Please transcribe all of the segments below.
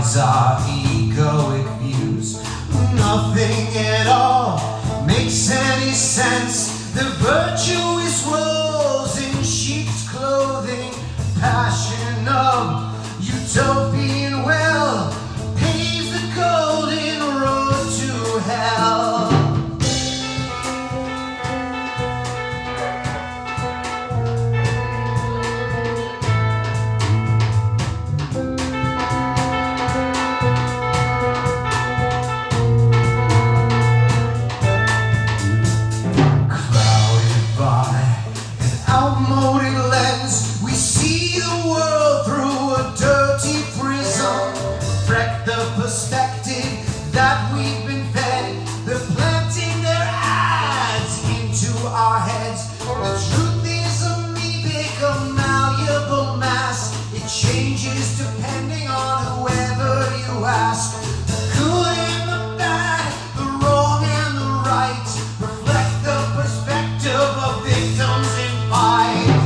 hides our egoic views. Nothing at all makes any sense. The virtuous rose in sheep's clothing, passion of utopian well, paves the golden road to hell. Outmoded lens, we see the world through a dirty prism. Wreck the perspective that we've been fed. They're planting their ads into our heads. The truth is amoebic, a malleable mass. It changes depending on whoever you ask. The good and the bad, the wrong and the right, reflect the perspective of victims in fight.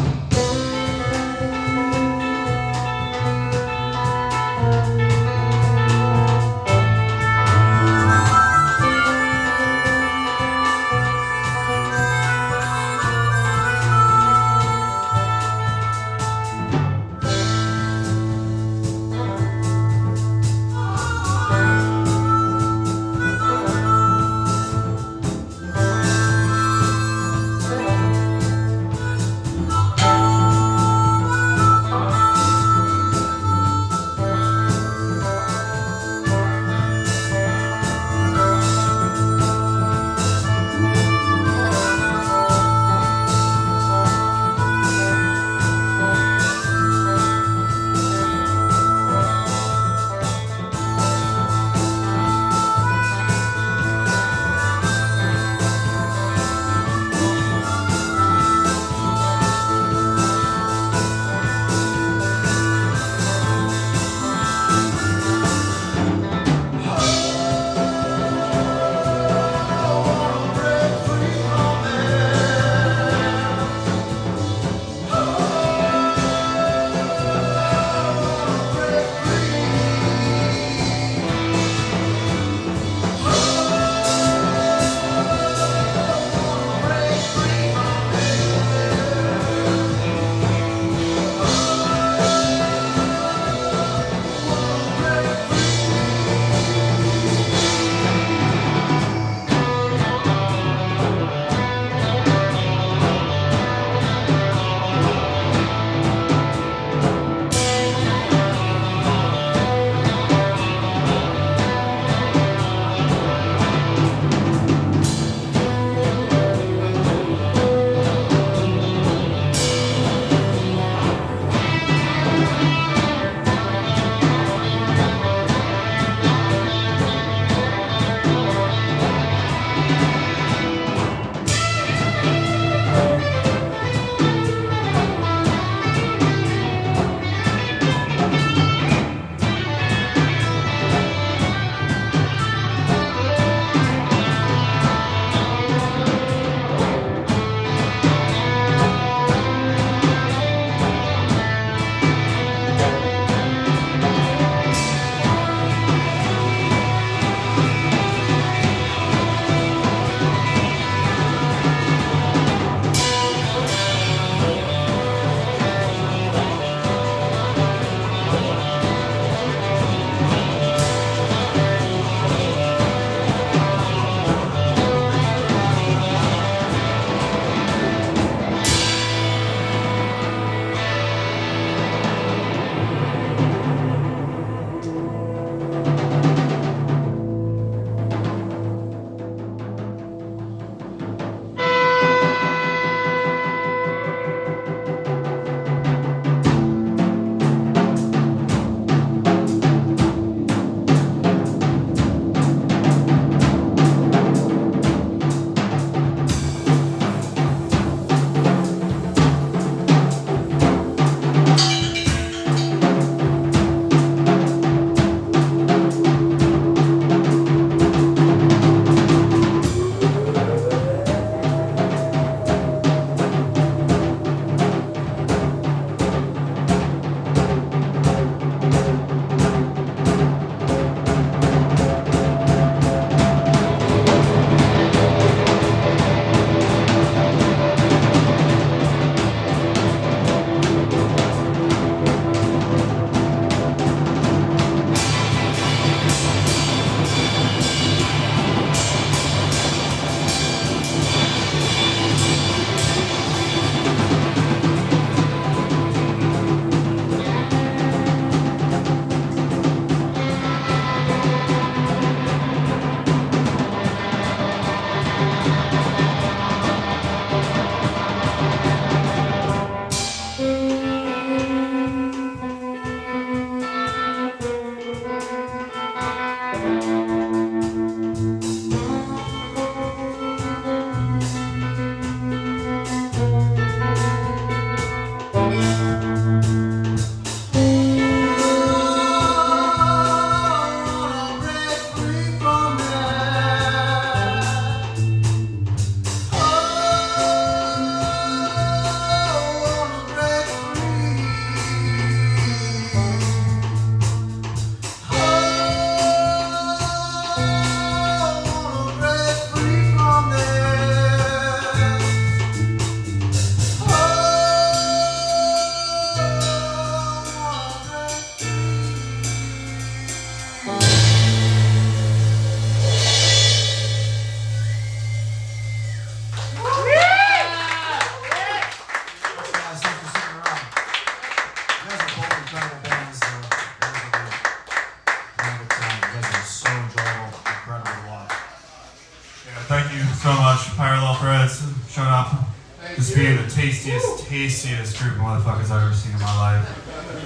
the tastiest group of motherfuckers I've ever seen in my life.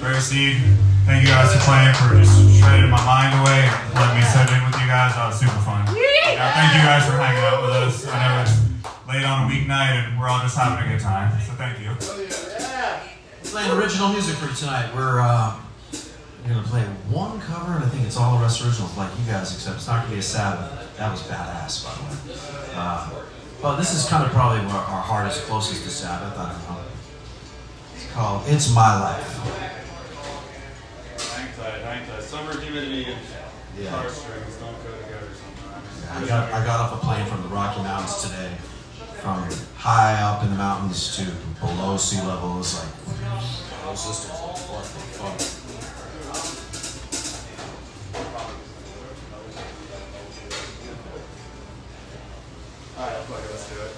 Rare Seed, thank you guys for playing, for just shredding my mind away and letting me sit in with you guys. That was super fun. Thank you guys for hanging out with us. I know it's late on a weeknight and we're all just having a good time, so thank you. We're playing original music for tonight. We're gonna play one cover, and I think it's all the rest originals like you guys, except it's not gonna be a Sabbath. That was badass, by the way. Well, this is kind of probably our hardest, closest to Sabbath, I don't know. It's called It's My Life. Hang tight. Summer humidity and guitar strings don't go together sometimes. Yeah, I got off a plane from the Rocky Mountains today. From high up in the mountains to below sea level. It was like, whole systems all fun. Alright, fuck it, let's do it.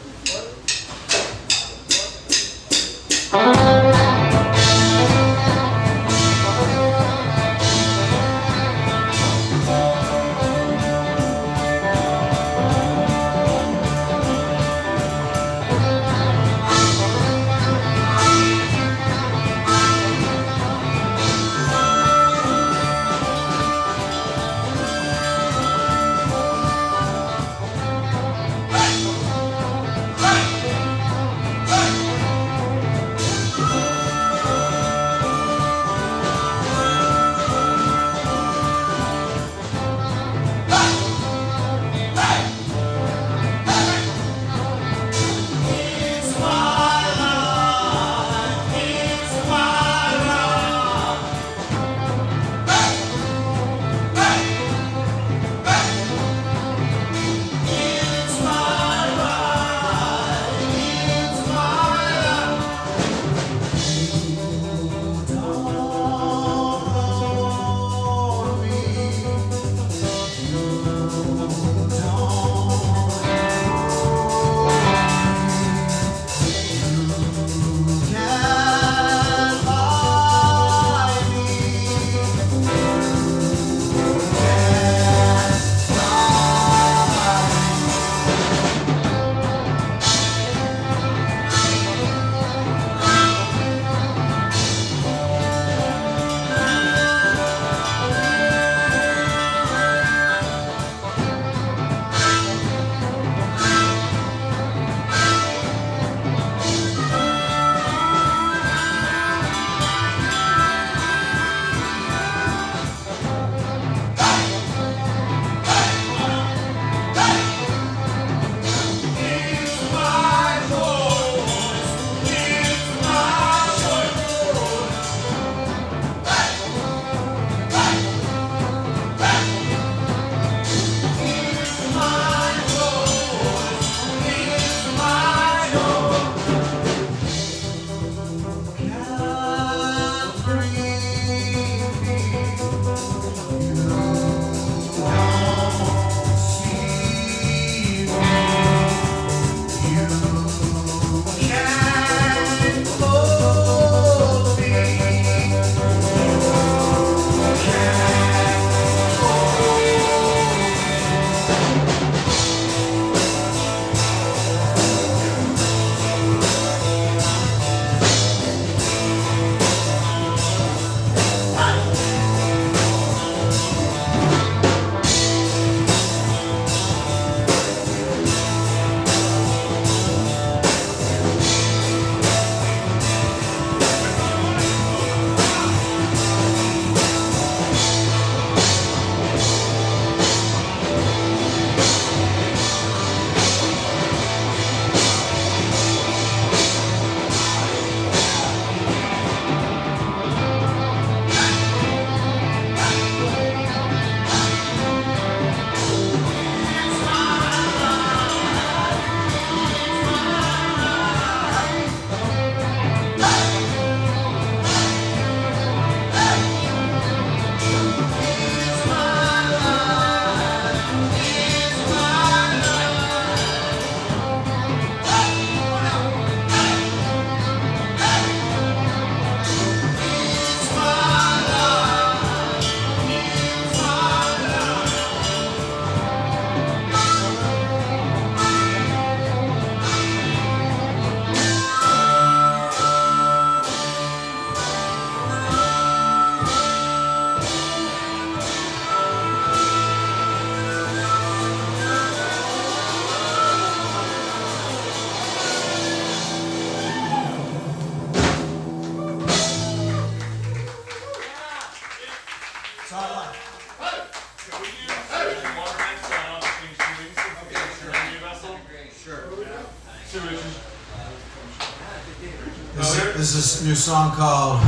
This is a new song called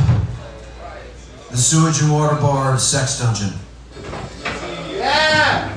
The Sewage and Waterboard Sex Dungeon. Yeah!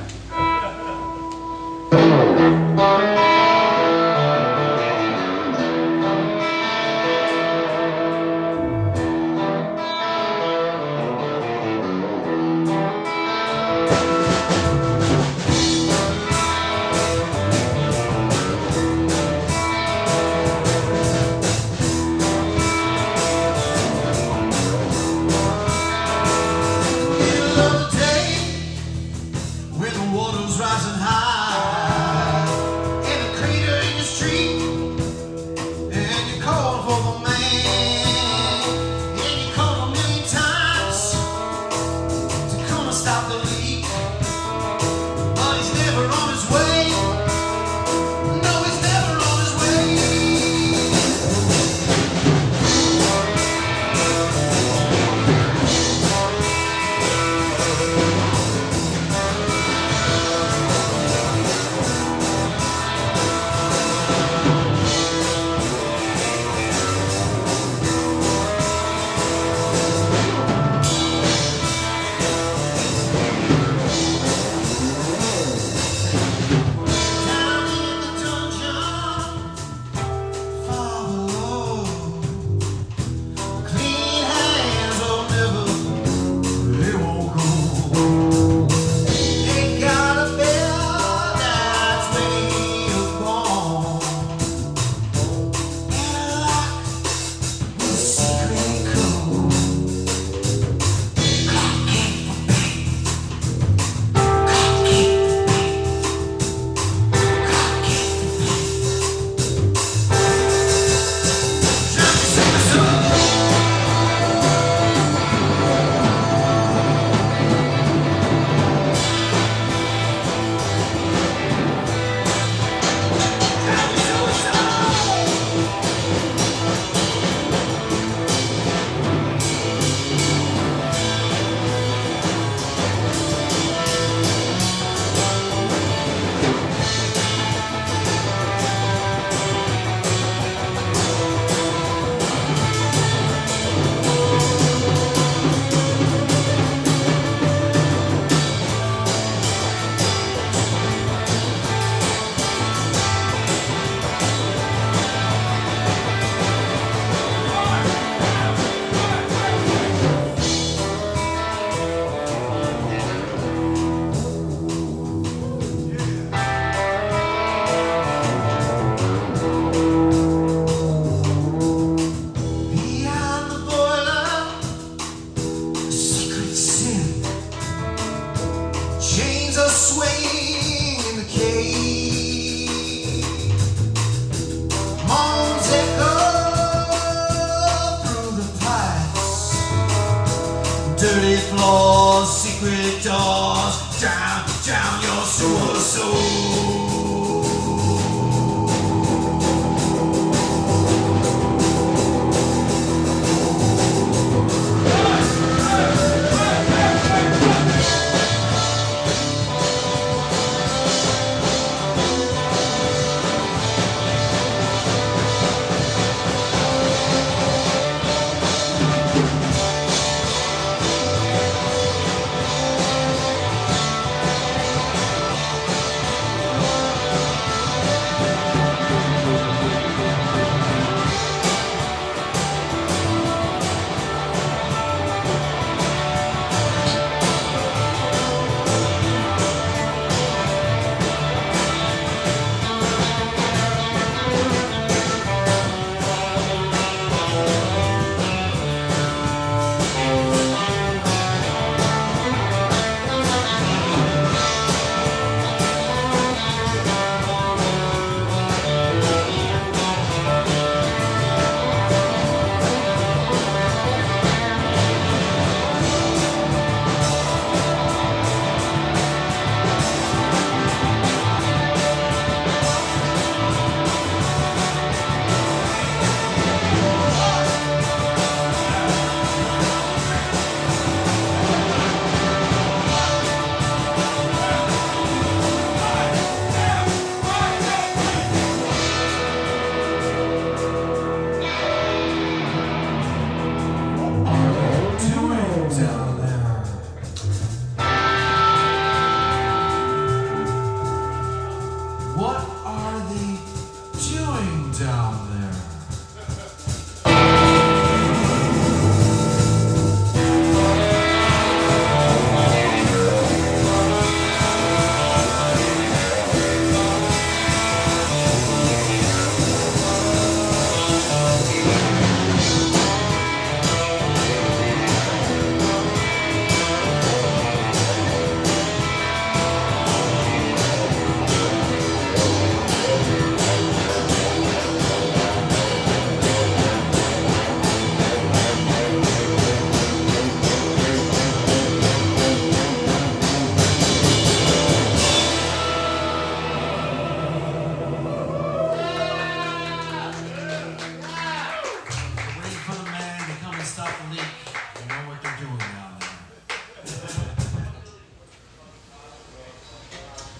dirty floors, secret doors, down, down your sewer soul.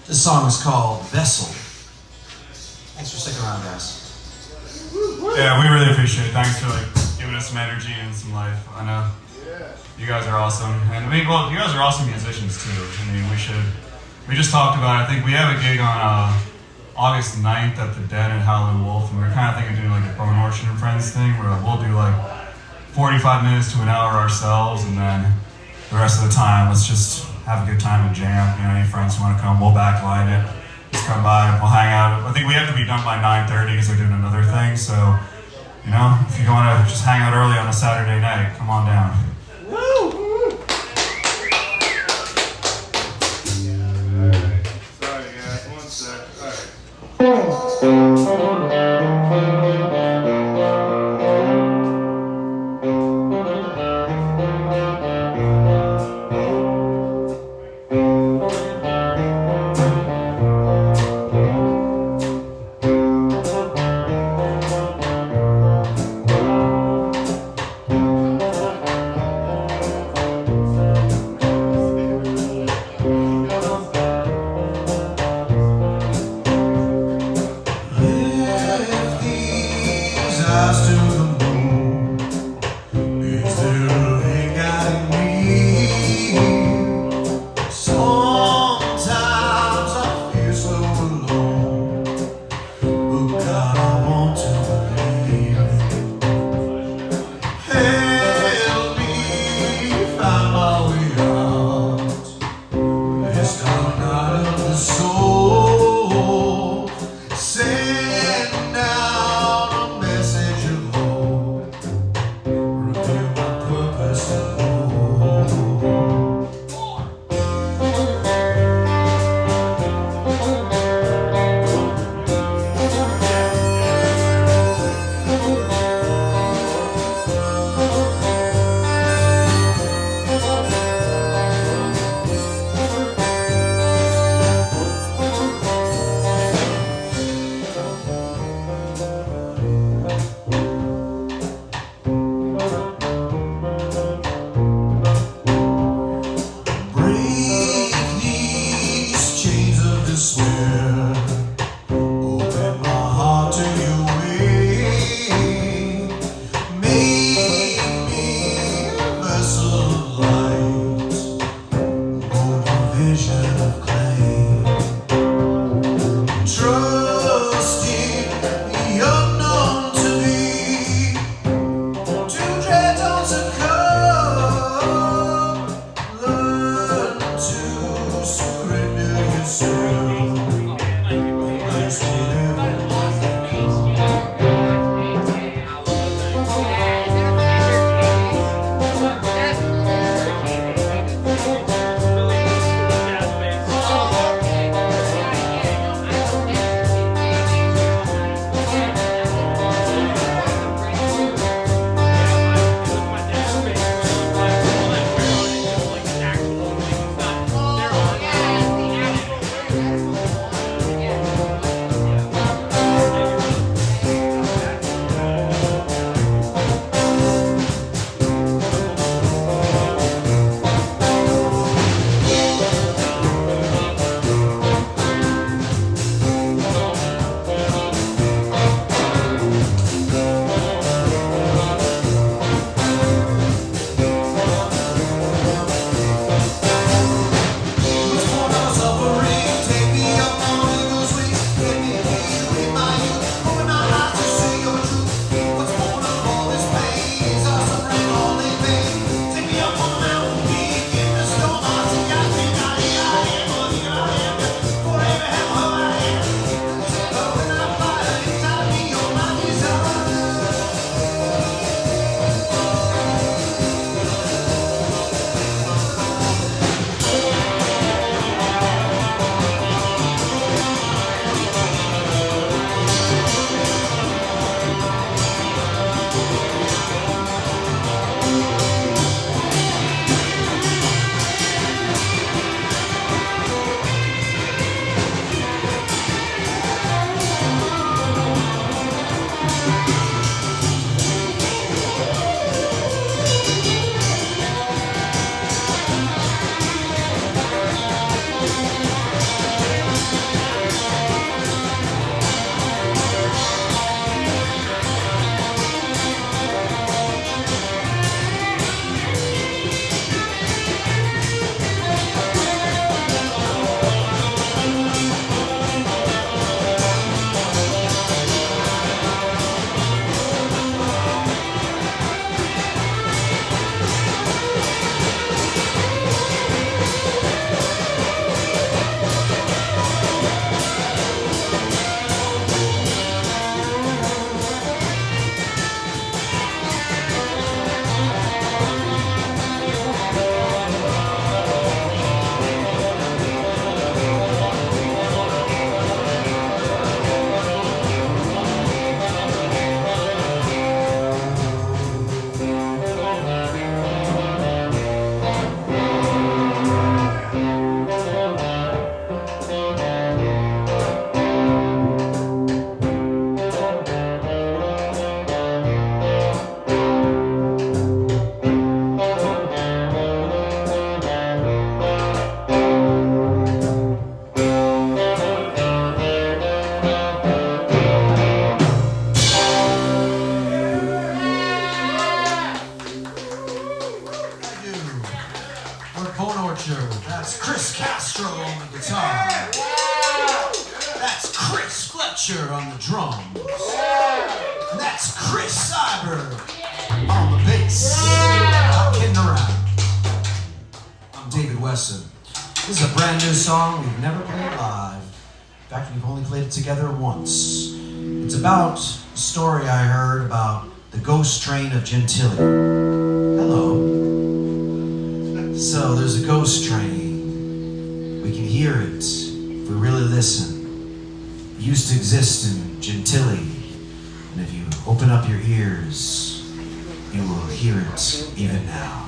This song is called Vessel. Thanks for sticking around, guys. Yeah, we really appreciate it. Thanks for like giving us some energy and some life. I know you guys are awesome, and well, you guys are awesome musicians too. I mean, we just talked about it. I think we have a gig on August 9th at the Den at Howlin' Wolf, and we're kind of thinking of doing like a Bone Orchard and Friends thing, where we'll do like 45 minutes to an hour ourselves, and then the rest of the time, let's just have a good time and jam. You know, any friends who want to come, we'll backline it. Just come by and we'll hang out. I think we have to be done by 9:30 because we're doing another thing. So, you know, if you want to just hang out early on a Saturday night, come on down. Woo! Alright. Sorry guys, one sec. That's Chris Castro on the guitar. That's Chris Fletcher on the drums. And that's Chris Cyber on the bass. Not kidding around. I'm David Wesson. This is a brand new song we've never played live. In fact, we've only played it together once. It's about a story I heard about the ghost train of Gentilly. Hello. So there's a ghost train. We can hear it if we really listen. It used to exist in Gentilly. And if you open up your ears, you will hear it even now.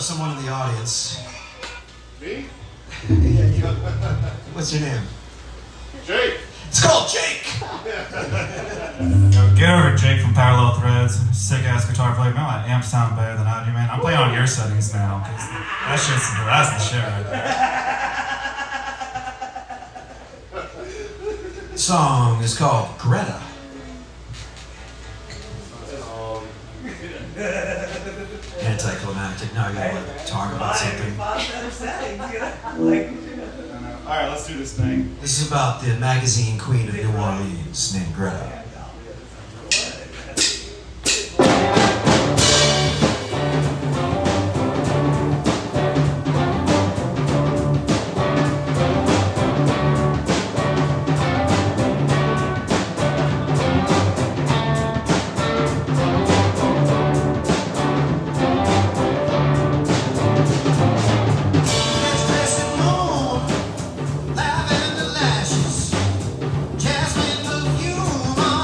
of someone in the audience. Me? Yeah, you. What's your name? Jake. It's called Jake. Yo, get over Jake from Parallel Threads. Sick ass guitar player. Man, my amps sound better than I do, man. I'm playing on your settings now. 'Cause that's the shit right there. The song is called Gretta. Anticlimactic. Now I gotta like, talk about something. Alright, let's do this thing. This is about the magazine queen of New Orleans named Gretta. Lavender lashes, jasmine perfume on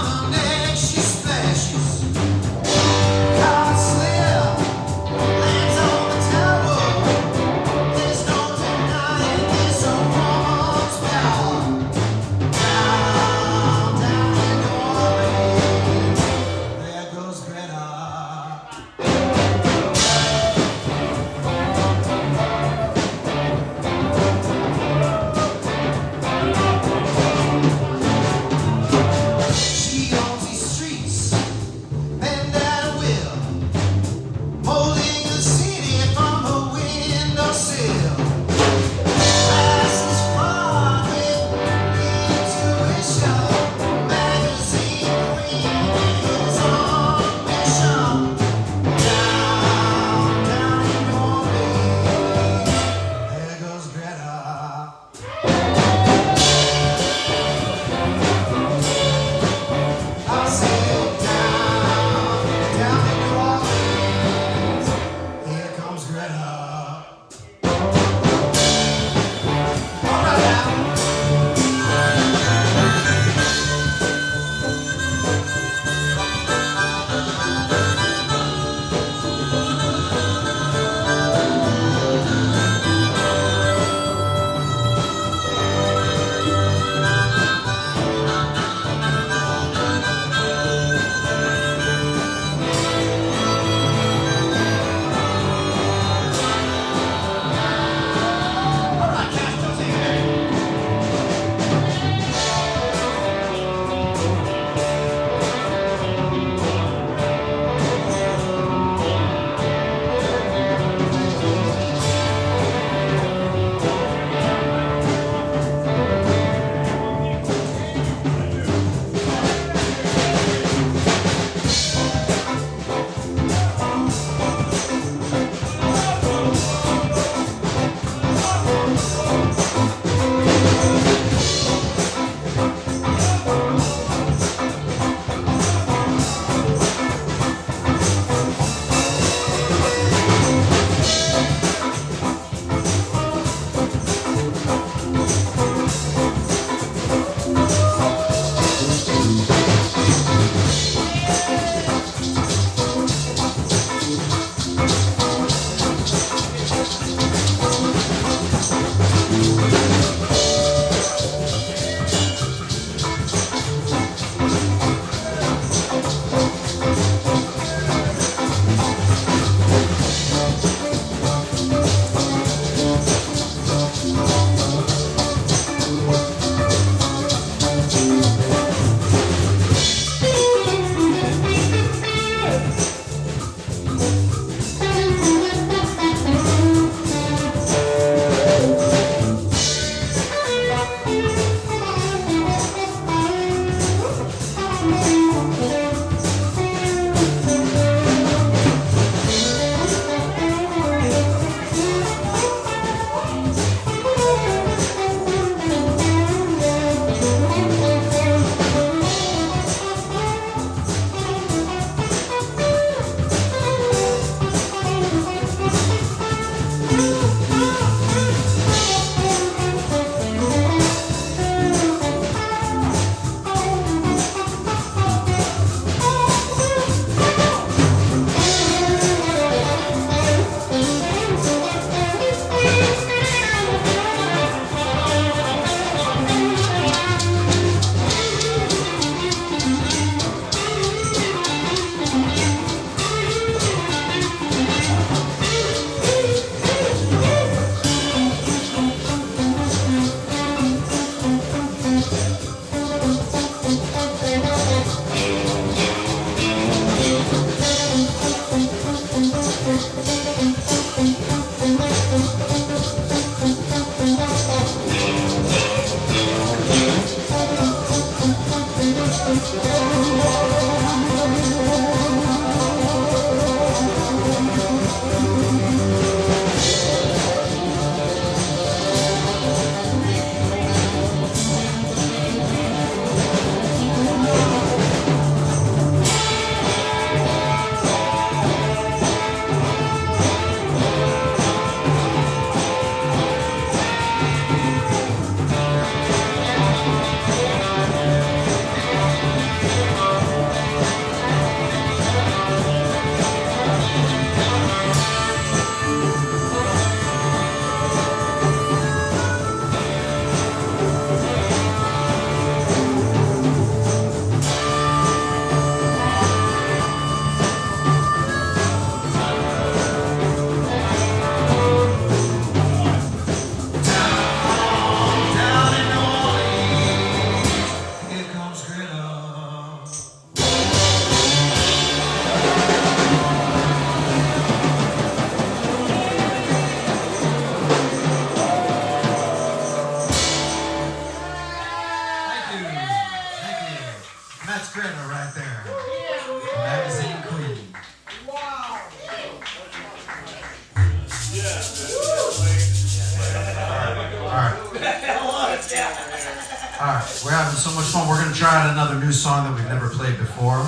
Alright, we're having so much fun. We're gonna try out another new song that we've never played before.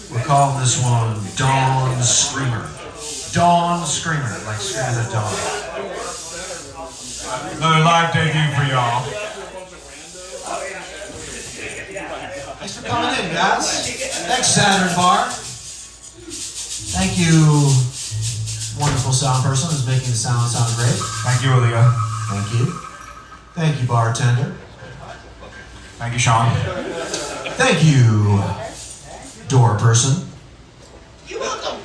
We're calling this one Dawnscreamer. Dawnscreamer, like screaming at dawn. Another live debut for y'all. Thanks for coming in, guys. Thanks, Saturn Bar. Thank you, wonderful sound person who's making the sound sound great. Thank you, Aaliyah. Thank you. Thank you, bartender. Thank you, Sean. Thank you, door person. You're welcome.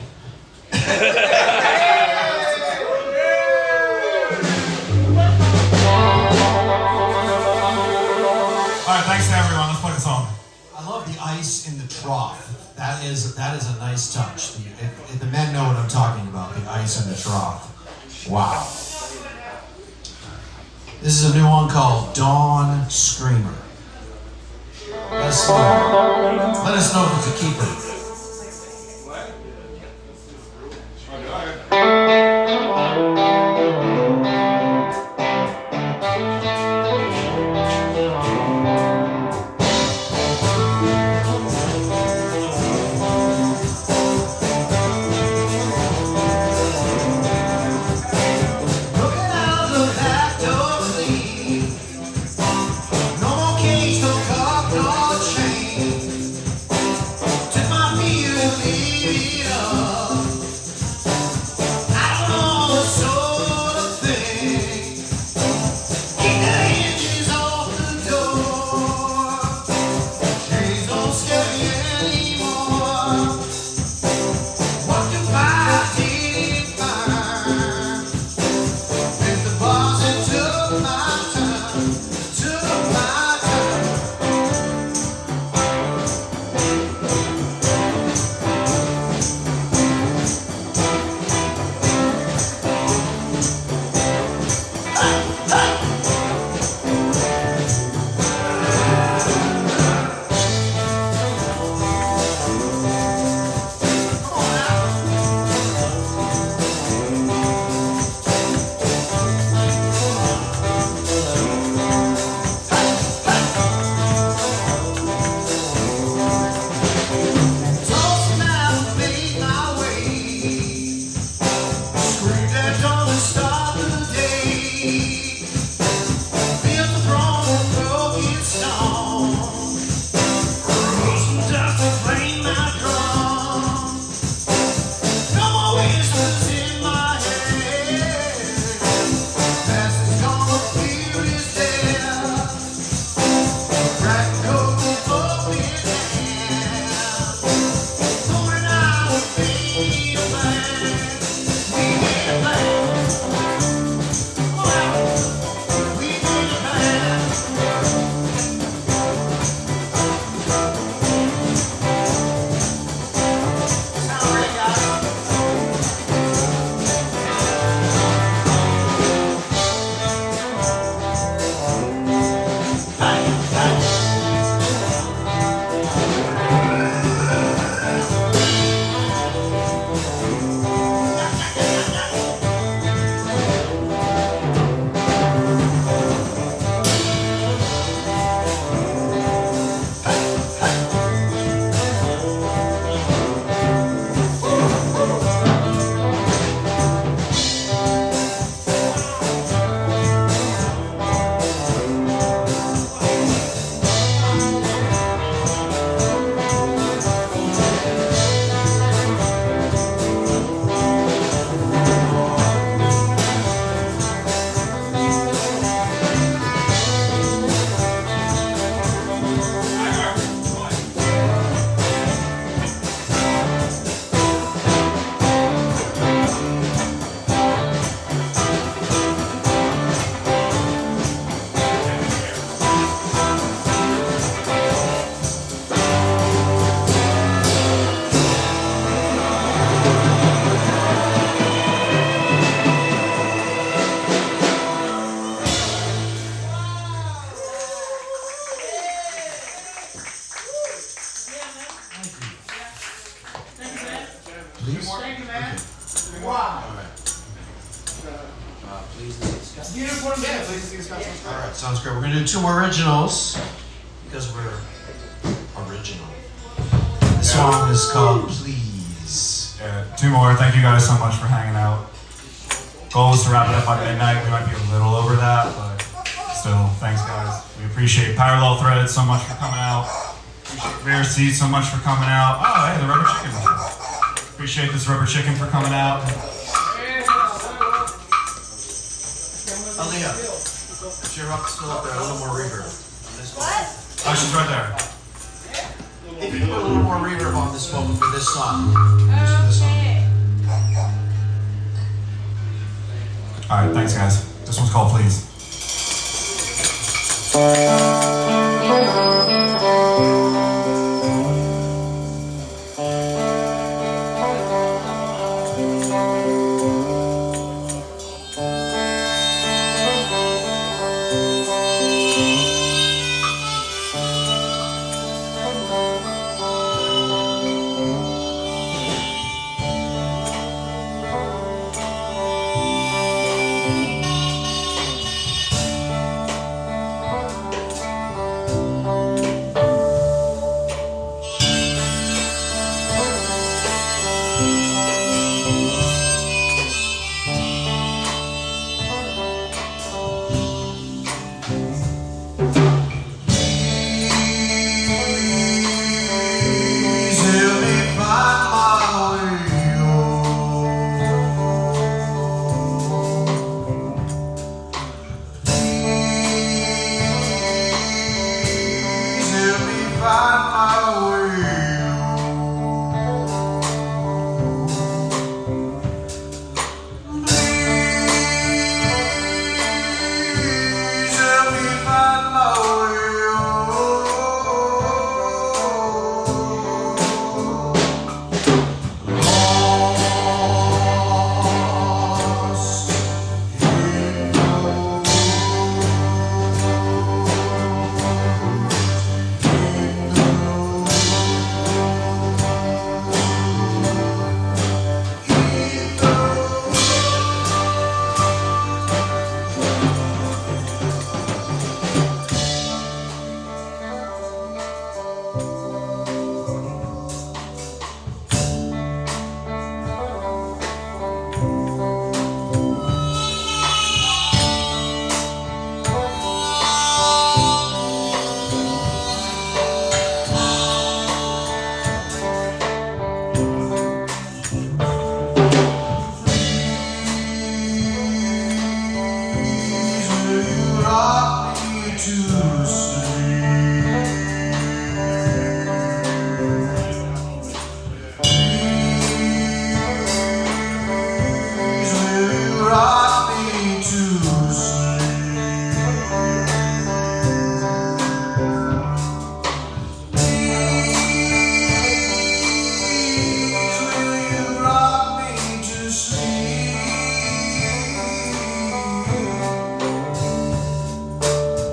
Alright, thanks to everyone. Let's play the song. I love the ice in the trough. That is a nice touch. If the men know what I'm talking about, the ice in the trough. Wow. This is a new one called Dawnscreamer. Let us know if it's a keeper. Took my Alright, sounds great. We're going to do two more originals because we're original. This song is called Please. Yeah, two more. Thank you guys so much for hanging out. Goal is to wrap it up by midnight. We might be a little over that, but still, thanks guys. We appreciate Parallel Thread so much for coming out. Appreciate Rare Seed so much for coming out. Oh, hey, the Rubber Chicken. Appreciate this Rubber Chicken for coming out. Aaliyah, if you're still up there, a little more reverb. What? Oh, she's right there. If you can put a little more reverb on this one for this song. Just for this song. Okay. Alright, thanks guys. This one's called Please.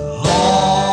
Long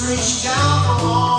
Reach down for more.